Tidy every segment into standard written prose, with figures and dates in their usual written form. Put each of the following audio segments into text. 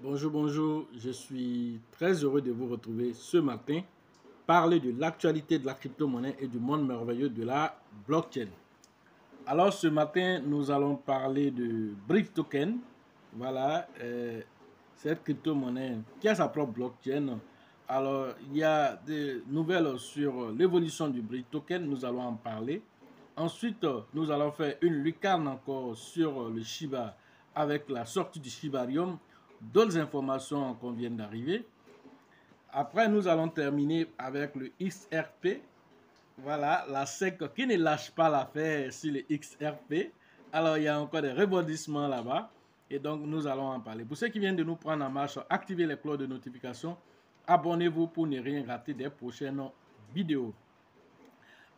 Bonjour, bonjour, je suis très heureux de vous retrouver ce matin, parler de l'actualité de la crypto-monnaie et du monde merveilleux de la blockchain. Alors ce matin, nous allons parler de Brick Token. Voilà, cette crypto-monnaie qui a sa propre blockchain. Alors, il y a des nouvelles sur l'évolution du Brick Token, nous allons en parler. Ensuite, nous allons faire une lucarne encore sur le Shiba avec la sortie du Shibarium, d'autres informations qu'on vient d'arriver. Après, nous allons terminer avec le XRP. Voilà, la SEC qui ne lâche pas l'affaire sur le XRP. Alors, il y a encore des rebondissements là-bas. Et donc, nous allons en parler. Pour ceux qui viennent de nous prendre en marche, activez les cloches de notification. Abonnez-vous pour ne rien rater des prochaines vidéos.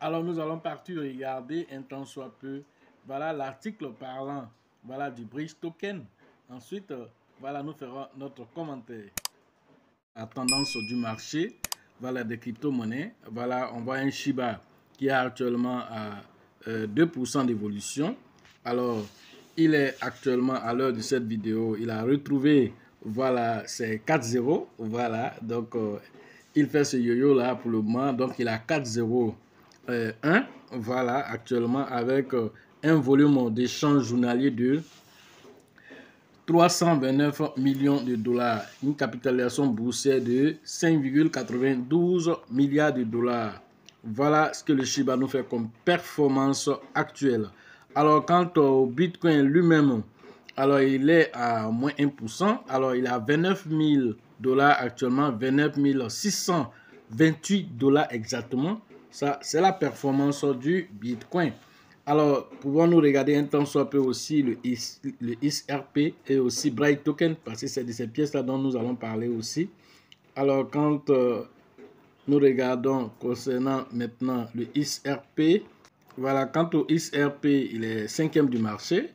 Alors, nous allons partir regarder un temps soit peu. Voilà l'article parlant voilà, du Bridge Token. Ensuite, voilà, nous ferons notre commentaire. La tendance du marché, voilà, des crypto-monnaies. Voilà, on voit un Shiba qui est actuellement à 2% d'évolution. Alors, il est actuellement, à l'heure de cette vidéo, il a retrouvé, voilà, ses 4-0. Voilà, donc, il fait ce yo-yo là pour le moment. Donc, il a 4-0. 1, voilà, actuellement, avec un volume d'échange journalier de 329 millions de dollars, une capitalisation boursière de 5,92 milliards de dollars. Voilà ce que le Shiba nous fait comme performance actuelle. Alors, quant au Bitcoin lui-même, alors il est à moins 1%. Alors, il est à 29 000 dollars actuellement, 29 628 dollars exactement. Ça, c'est la performance du Bitcoin. Alors, pouvons-nous regarder un temps soit peu aussi le XRP et aussi Bright Token, parce que c'est de ces pièces-là dont nous allons parler aussi. Alors, quand nous regardons concernant maintenant le XRP, voilà, quant au XRP, il est 5e du marché.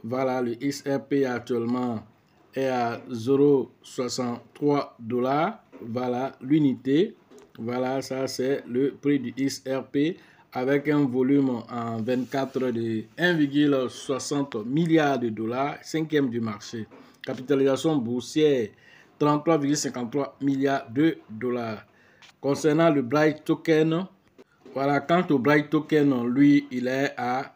Voilà, le XRP actuellement est à 0,63 dollars. Voilà, l'unité. Voilà, ça c'est le prix du XRP avec un volume en 24 heures de 1,60 milliard de dollars, 5e du marché. Capitalisation boursière, 33,53 milliards de dollars. Concernant le Bright Token, voilà, quant au Bright Token, lui, il est à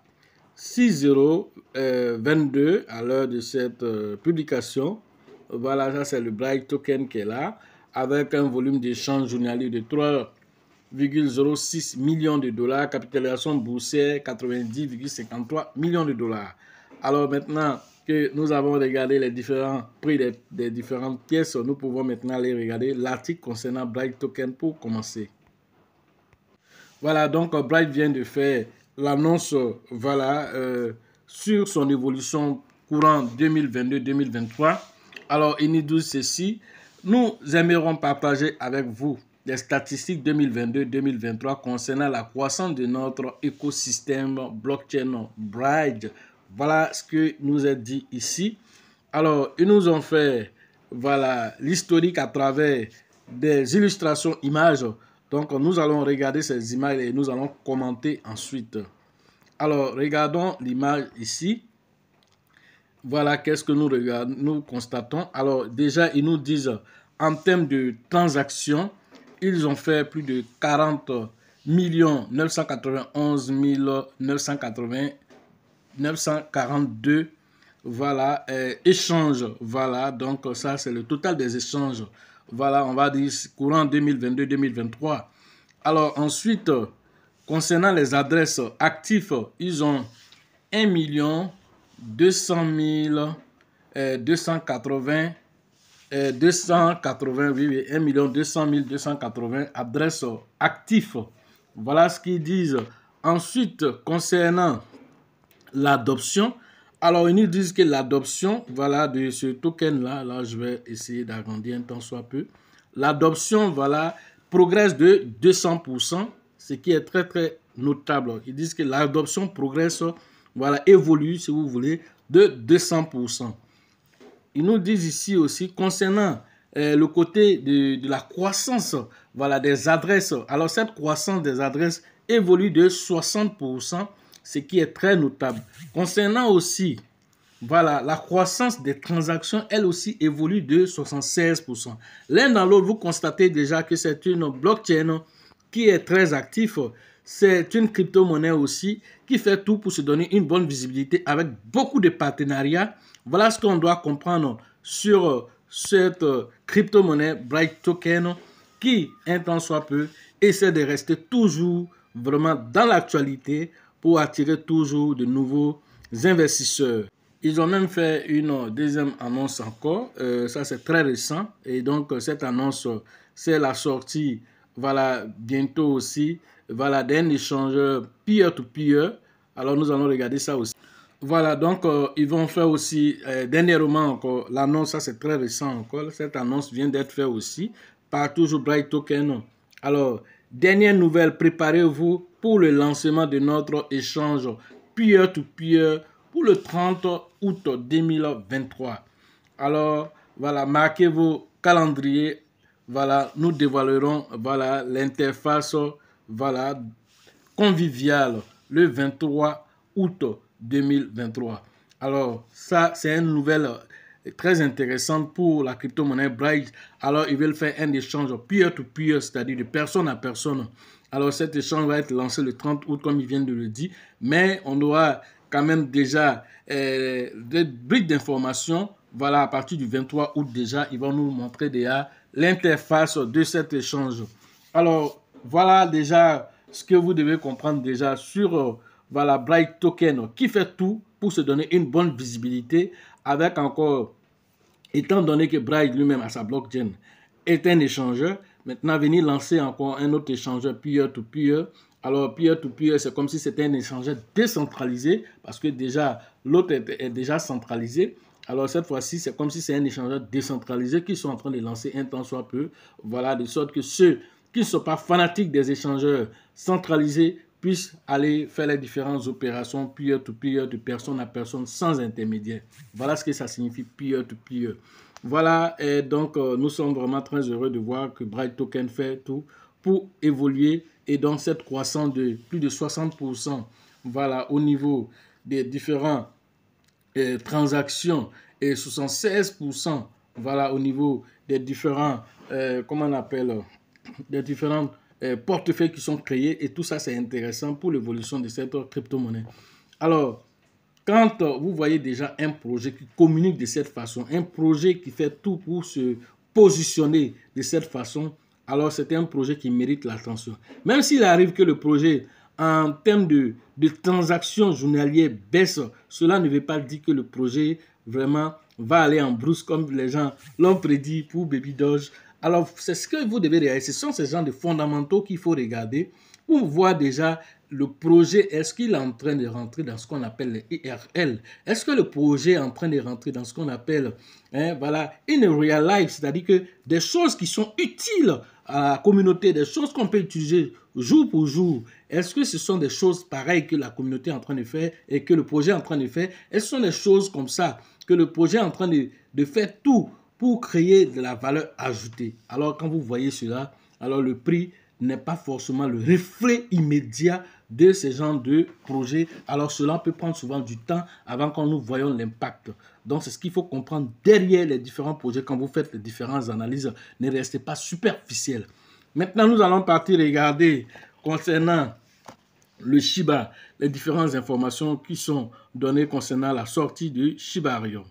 6,22 à l'heure de cette publication. Voilà, ça c'est le Bright Token qui est là, avec un volume d'échange journalier de 3,06 millions de dollars, capitalisation boursière 90,53 millions de dollars. Alors maintenant que nous avons regardé les différents prix des différentes pièces, nous pouvons maintenant aller regarder l'article concernant Bright Token pour commencer. Voilà, donc Bright vient de faire l'annonce voilà, sur son évolution courant 2022-2023. Alors, il nous dit ceci. Nous aimerons partager avec vous les statistiques 2022-2023 concernant la croissance de notre écosystème blockchain Bright. Voilà ce que nous est dit ici. Alors, ils nous ont fait voilà, l'historique à travers des illustrations images. Donc, nous allons regarder ces images et nous allons commenter ensuite. Alors, regardons l'image ici. Voilà, qu'est-ce que nous regardons, nous constatons. Alors, déjà, ils nous disent, en termes de transactions, ils ont fait plus de 40 991 942 voilà, échanges. Voilà, donc ça, c'est le total des échanges. Voilà, on va dire courant 2022-2023. Alors ensuite, concernant les adresses actives, ils ont 1 200 280 280, oui, 1 200 280 adresses actives. Voilà ce qu'ils disent. Ensuite, concernant l'adoption, alors ils nous disent que l'adoption, voilà, de ce token-là, là je vais essayer d'agrandir un tant soit peu. L'adoption, voilà, progresse de 200%, ce qui est très très notable. Ils disent que l'adoption progresse, voilà, évolue, si vous voulez, de 200%. Ils nous disent ici aussi, concernant le côté de la croissance, voilà, des adresses. Alors, cette croissance des adresses évolue de 60%, ce qui est très notable. Concernant aussi, voilà, la croissance des transactions, elle aussi, évolue de 76%. L'un dans l'autre, vous constatez déjà que c'est une blockchain qui est très active. C'est une crypto-monnaie aussi qui fait tout pour se donner une bonne visibilité avec beaucoup de partenariats. Voilà ce qu'on doit comprendre sur cette crypto-monnaie Bright Token qui, un temps soit peu, essaie de rester toujours vraiment dans l'actualité pour attirer toujours de nouveaux investisseurs. Ils ont même fait une deuxième annonce encore, ça c'est très récent, et donc cette annonce, c'est la sortie, voilà, bientôt aussi, voilà, d'un échangeur peer-to-peer. Alors nous allons regarder ça aussi. Voilà, donc ils vont faire aussi, dernièrement encore, l'annonce, ça c'est très récent encore, cette annonce vient d'être faite aussi par toujours Bright Token. Alors, dernière nouvelle, préparez-vous pour le lancement de notre échange peer-to-peer pour le 30 août 2023. Alors, voilà, marquez vos calendriers. Voilà, nous dévoilerons voilà, l'interface voilà, conviviale le 23 août 2023. Alors, ça, c'est une nouvelle très intéressante pour la crypto-monnaie Bright. Alors, ils veulent faire un échange peer-to-peer, c'est-à-dire de personne à personne. Alors, cet échange va être lancé le 30 août, comme ils viennent de le dire, mais on aura quand même déjà des briques d'informations. Voilà, à partir du 23 août déjà, ils vont nous montrer déjà l'interface de cet échange. Alors, voilà déjà ce que vous devez comprendre déjà sur voilà, Bright Token qui fait tout pour se donner une bonne visibilité avec encore, étant donné que Bright lui-même a sa blockchain est un échangeur, maintenant venir lancer encore un autre échangeur peer-to-peer. Alors peer-to-peer, c'est comme si c'était un échangeur décentralisé parce que déjà l'autre est déjà centralisé. Alors cette fois-ci, c'est comme si c'est un échangeur décentralisé qu'ils sont en train de lancer un temps soit peu. Voilà, de sorte que ceux qui ne sont pas fanatiques des échangeurs centralisés puissent aller faire les différentes opérations peer-to-peer, de personne à personne, sans intermédiaire. Voilà ce que ça signifie peer-to-peer. Voilà, et donc nous sommes vraiment très heureux de voir que Bright Token fait tout pour évoluer et donc cette croissance de plus de 60% voilà, au niveau des différentes transactions et 76% voilà, au niveau des différents, comment on appelle, des différents portefeuilles qui sont créés et tout ça c'est intéressant pour l'évolution de cette crypto-monnaie. Alors, quand vous voyez déjà un projet qui communique de cette façon, un projet qui fait tout pour se positionner de cette façon, alors c'est un projet qui mérite l'attention. Même s'il arrive que le projet, en termes de transactions journalières, baisse, cela ne veut pas dire que le projet vraiment va aller en brousse comme les gens l'ont prédit pour Baby Doge. Alors, c'est ce que vous devez regarder. Ce sont ces genres de fondamentaux qu'il faut regarder pour voir déjà le projet, est-ce qu'il est en train de rentrer dans ce qu'on appelle les IRL? Est-ce que le projet est en train de rentrer dans ce qu'on appelle voilà, in real life, c'est-à-dire que des choses qui sont utiles à la communauté, des choses qu'on peut utiliser jour pour jour. Est-ce que ce sont des choses pareilles que la communauté est en train de faire et que le projet est en train de faire? Est-ce que ce sont des choses comme ça que le projet est en train de faire tout pour créer de la valeur ajoutée? Alors quand vous voyez cela, alors le prix n'est pas forcément le reflet immédiat de ces genres de projets. Alors cela peut prendre souvent du temps avant que nous voyons l'impact. Donc c'est ce qu'il faut comprendre derrière les différents projets quand vous faites les différentes analyses. Ne restez pas superficiel. Maintenant nous allons partir regarder concernant le Shiba, les différentes informations qui sont données concernant la sortie de Shibarium.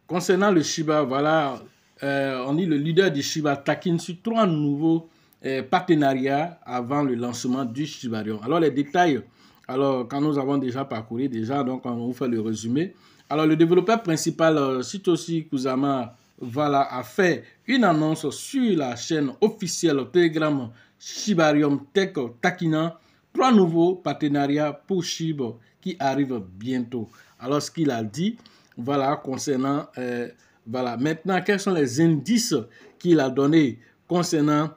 Concernant le Shiba, voilà, on dit le leader du Shiba taquine sur 3 nouveaux partenariats avant le lancement du Shibarium. Alors les détails, alors quand nous avons déjà parcouru déjà, donc on vous fait le résumé. Alors le développeur principal, Satoshi Kusama, voilà, a fait une annonce sur la chaîne officielle Telegram Shibarium Tech taquinant 3 nouveaux partenariats pour Shiba qui arrivent bientôt. Alors ce qu'il a dit, voilà, concernant, voilà, maintenant, quels sont les indices qu'il a donnés concernant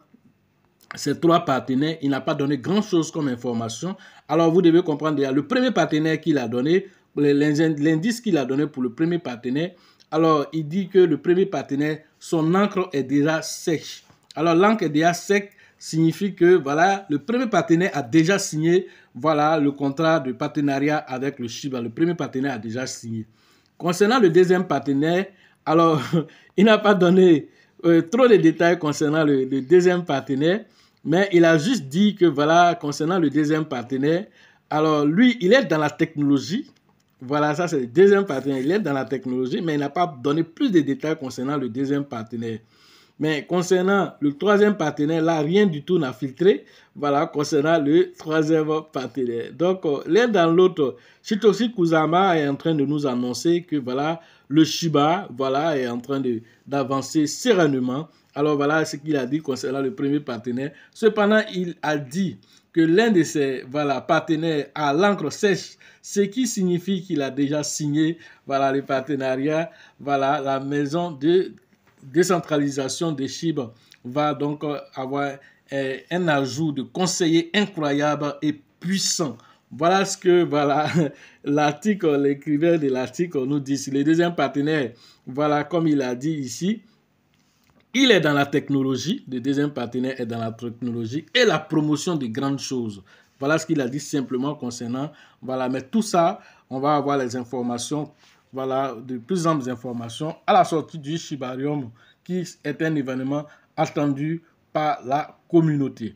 ces 3 partenaires? Il n'a pas donné grand-chose comme information. Alors, vous devez comprendre, le premier partenaire qu'il a donné, l'indice qu'il a donné pour le premier partenaire, alors, il dit que le premier partenaire, son encre est déjà sèche. Alors, l'encre est déjà sec, signifie que voilà, le premier partenaire a déjà signé voilà, le contrat de partenariat avec le Shiba. Le premier partenaire a déjà signé. Concernant le deuxième partenaire, alors il n'a pas donné trop de détails concernant le deuxième partenaire, mais il a juste dit que voilà, concernant le deuxième partenaire, alors lui, il est dans la technologie. Voilà, ça c'est le deuxième partenaire. Il est dans la technologie, mais il n'a pas donné plus de détails concernant le deuxième partenaire. Mais concernant le troisième partenaire, là, rien du tout n'a filtré. Voilà, concernant le troisième partenaire. Donc, l'un dans l'autre, Satoshi Kusama est en train de nous annoncer que, voilà, le Shiba, voilà, est en train d'avancer sereinement. Alors, voilà ce qu'il a dit concernant le premier partenaire. Cependant, il a dit que l'un de ses voilà, partenaires a l'encre sèche, ce qui signifie qu'il a déjà signé voilà, le partenariat, voilà, la maison de décentralisation des Shiba va donc avoir un ajout de conseillers incroyable et puissant. Voilà ce que voilà, l'article, l'écrivain de l'article nous dit. Le deuxième partenaire, voilà, comme il a dit ici, il est dans la technologie, le deuxième partenaire est dans la technologie et la promotion de grandes choses. Voilà ce qu'il a dit simplement concernant, voilà, mais tout ça, on va avoir les informations, voilà, de plus amples informations à la sortie du Shibarium, qui est un événement attendu par la communauté.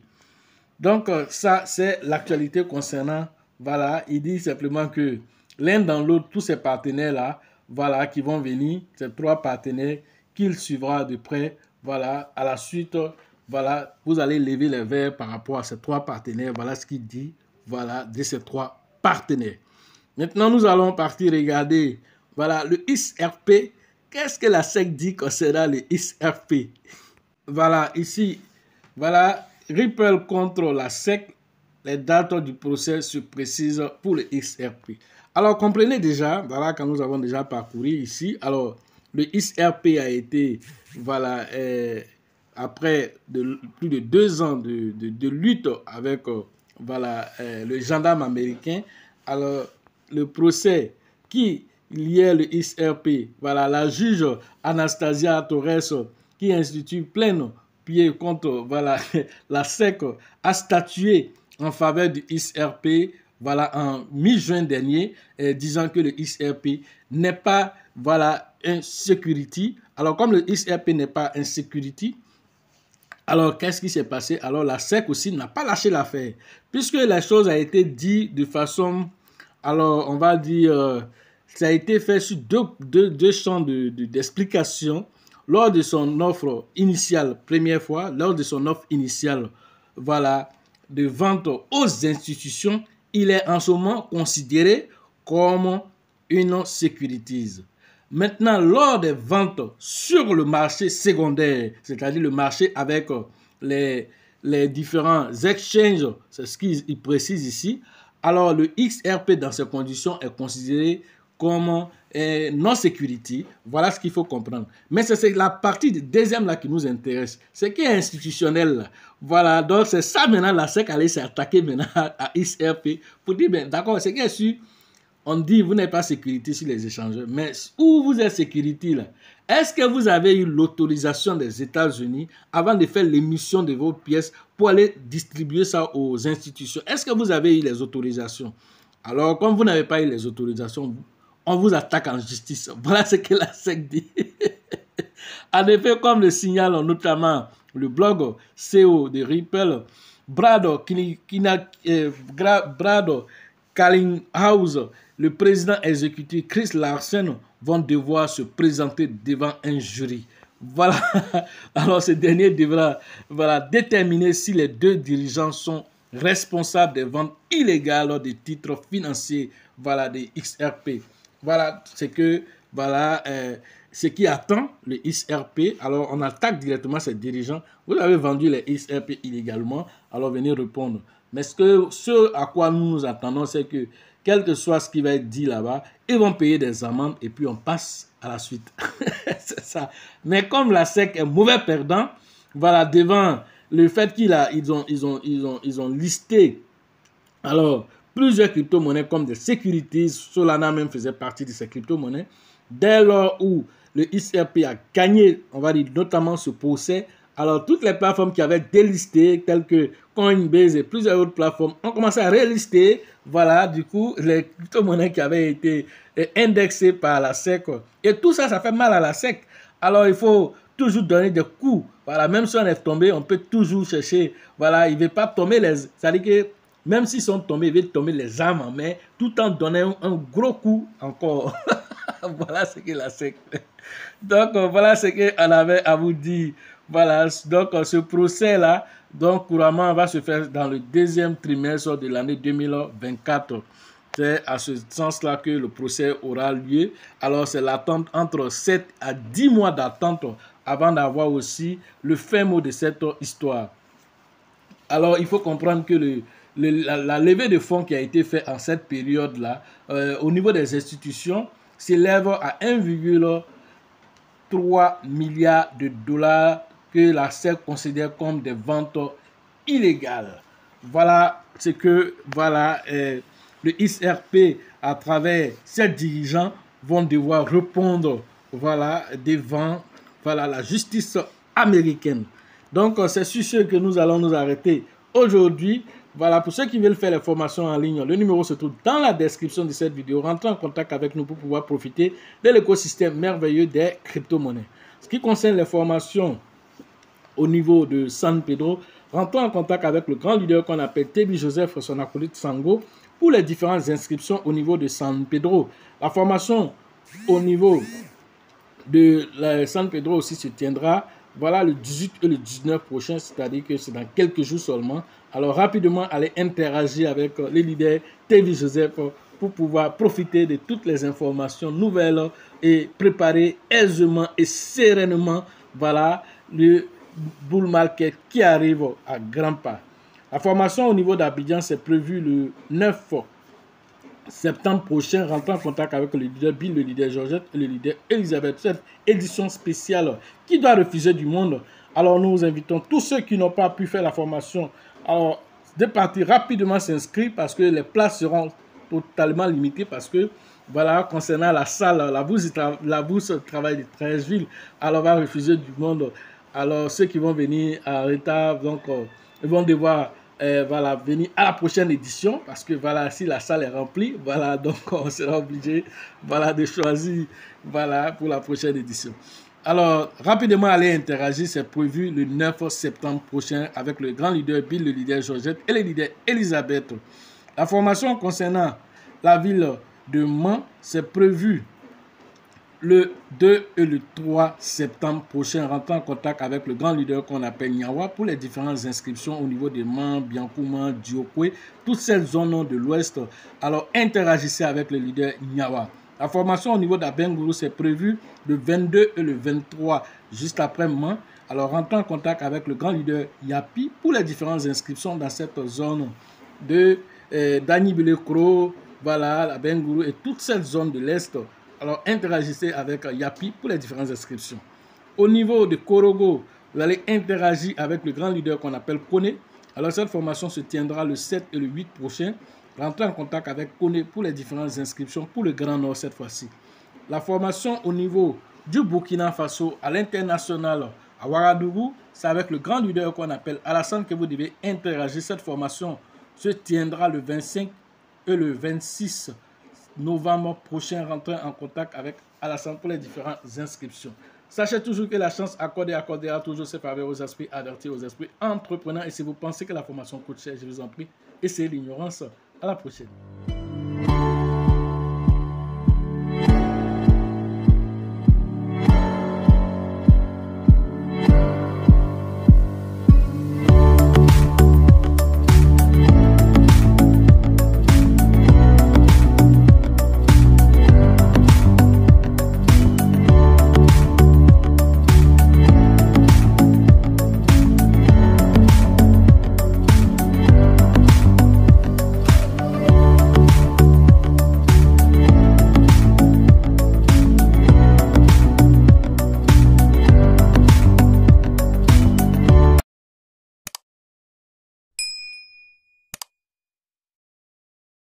Donc, ça, c'est l'actualité concernant, voilà, il dit simplement que l'un dans l'autre, tous ces partenaires-là, voilà, qui vont venir, ces trois partenaires, qu'il suivra de près, voilà, à la suite, voilà, vous allez lever les verres par rapport à ces trois partenaires, voilà ce qu'il dit, voilà, de ces trois partenaires. Maintenant, nous allons partir regarder, voilà, le XRP. Qu'est-ce que la SEC dit concernant le XRP? Voilà, ici, voilà, Ripple contre la SEC, les dates du procès se précisent pour le XRP. Alors, comprenez déjà, voilà, quand nous avons déjà parcouru ici, alors, le XRP a été, voilà, après plus de 2 ans de lutte avec, voilà, le gendarme américain, alors, le procès qui liait le XRP, voilà, la juge Anastasia Torres, qui institue plein pied contre, voilà, la SEC, a statué en faveur du XRP, voilà, en mi-juin dernier, disant que le XRP n'est pas, voilà, un security. Alors, comme le XRP n'est pas un security, alors, qu'est-ce qui s'est passé? Alors, la SEC aussi n'a pas lâché l'affaire, puisque la chose a été dit de façon, alors, on va dire, ça a été fait sur deux champs d'explication. Lors de son offre initiale, première fois, lors de son offre initiale, voilà, de vente aux institutions, il est en ce moment considéré comme une securities. Maintenant, lors des ventes sur le marché secondaire, c'est-à-dire le marché avec les différents exchanges, c'est ce qu'il précise ici, alors le XRP dans ces conditions est considéré comme non-security. Voilà ce qu'il faut comprendre. Mais c'est la partie deuxième là qui nous intéresse. C'est qui est institutionnel là. Voilà, donc c'est ça maintenant la SEC allait s'attaquer maintenant à XRP pour dire, ben, d'accord, c'est qui est sûr. On dit, vous n'êtes pas sécurité sur les échangeurs, mais où vous êtes sécurité là? Est-ce que vous avez eu l'autorisation des États-Unis avant de faire l'émission de vos pièces pour aller distribuer ça aux institutions? Est-ce que vous avez eu les autorisations? Alors, comme vous n'avez pas eu les autorisations, on vous attaque en justice. Voilà ce que la SEC dit. En effet, comme le signale notamment le blog CEO de Ripple, Brad Garlinghouse, le président exécutif Chris Larsen vont devoir se présenter devant un jury. Voilà. Alors, ce dernier devra déterminer si les deux dirigeants sont responsables des ventes illégales des titres financiers, voilà, des XRP. Voilà ce que, voilà, ce qui attend le XRP. Alors, on attaque directement ces dirigeants. Vous avez vendu les XRP illégalement, alors venez répondre. Mais ce à quoi nous nous attendons, c'est que, quel que soit ce qui va être dit là-bas, ils vont payer des amendes et puis on passe à la suite. C'est ça. Mais comme la SEC est mauvais perdant, voilà, devant le fait qu'ils ont listé, alors, plusieurs crypto-monnaies comme des securities, Solana même faisait partie de ces crypto-monnaies. Dès lors où le XRP a gagné, on va dire notamment ce procès, Alors, toutes les plateformes qui avaient délisté, telles que Coinbase et plusieurs autres plateformes, ont commencé à rélister, voilà, du coup, les crypto-monnaies qui avaient été indexées par la SEC. Et tout ça, ça fait mal à la SEC. Alors, il faut toujours donner des coups. Voilà, même si on est tombé, on peut toujours chercher. Voilà, il ne veut pas tomber les... C'est-à-dire que même s'ils sont tombés, il veut tomber les armes en main, tout en donnant un gros coup encore. Voilà ce que la SEC fait. Donc, voilà ce qu'on avait à vous dire. Voilà, donc ce procès-là, donc couramment, va se faire dans le deuxième trimestre de l'année 2024. C'est à ce sens-là que le procès aura lieu. Alors, c'est l'attente entre 7 à 10 mois d'attente avant d'avoir aussi le fin mot de cette histoire. Alors, il faut comprendre que la levée de fonds qui a été faite en cette période-là, au niveau des institutions, s'élève à 1,3 milliard de dollars que la SEC considère comme des ventes illégales. Voilà ce que le XRP, à travers ses dirigeants, vont devoir répondre devant la justice américaine. Donc, c'est sur ce que nous allons nous arrêter aujourd'hui. Voilà, pour ceux qui veulent faire les formations en ligne, le numéro se trouve dans la description de cette vidéo. Rentrez en contact avec nous pour pouvoir profiter de l'écosystème merveilleux des crypto-monnaies. Ce qui concerne les formations au niveau de San Pedro, rentrez en contact avec le grand leader qu'on appelle Tebi Joseph, son acolyte Sango, pour les différentes inscriptions au niveau de San Pedro. La formation au niveau de San Pedro aussi se tiendra le 18 et le 19 prochain, c'est-à-dire que c'est dans quelques jours seulement. Alors rapidement, allez interagir avec les leaders Tebi Joseph pour pouvoir profiter de toutes les informations nouvelles et préparer aisément et sereinement le bull market qui arrive à grands pas. La formation au niveau d'Abidjan, c'est prévu le 9 septembre prochain. Rentrez en contact avec le leader Bill, le leader Georgette et le leader Elisabeth. Cette édition spéciale qui doit refuser du monde. Alors nous invitons tous ceux qui n'ont pas pu faire la formation de partir rapidement s'inscrire parce que les places seront totalement limitées parce que concernant la salle, la bourse de travail de Treichville, alors va refuser du monde. Alors ceux qui vont venir en retard, donc ils vont devoir venir à la prochaine édition parce que si la salle est remplie, donc on sera obligé de choisir pour la prochaine édition. Alors rapidement allez interagir, c'est prévu le 9 septembre prochain avec le grand leader Bill, le leader Georgette et le leader Elisabeth. La formation concernant la ville de Mans, c'est prévu le 2 et le 3 septembre prochain. Rentrez en contact avec le grand leader qu'on appelle Nyawa pour les différentes inscriptions au niveau de Mans, Biancouma, Diokwe, toutes ces zones de l'Ouest. Alors interagissez avec le leader Nyawa. La formation au niveau d'Abengourou, c'est prévu le 22 et le 23, juste après Mans. Alors rentrez en contact avec le grand leader Yapi pour les différentes inscriptions dans cette zone de Dani Bilekro, la Bengourou et toute cette zone de l'Est. Alors interagissez avec Yapi pour les différentes inscriptions. Au niveau de Korogo, vous allez interagir avec le grand leader qu'on appelle Kone. Alors cette formation se tiendra le 7 et le 8 prochain. Rentrez en contact avec Kone pour les différentes inscriptions pour le Grand Nord cette fois-ci. La formation au niveau du Burkina Faso à l'international à Ouagadougou, c'est avec le grand leader qu'on appelle Alassane que vous devez interagir. Cette formation se tiendra le 25 et le 26 novembre prochain. Rentrez en contact avec Alassane pour les différentes inscriptions. Sachez toujours que la chance accordera toujours ses faveurs aux esprits avertis, aux esprits entrepreneurs. Et si vous pensez que la formation coûte cher, je vous en prie, essayez l'ignorance. À la prochaine.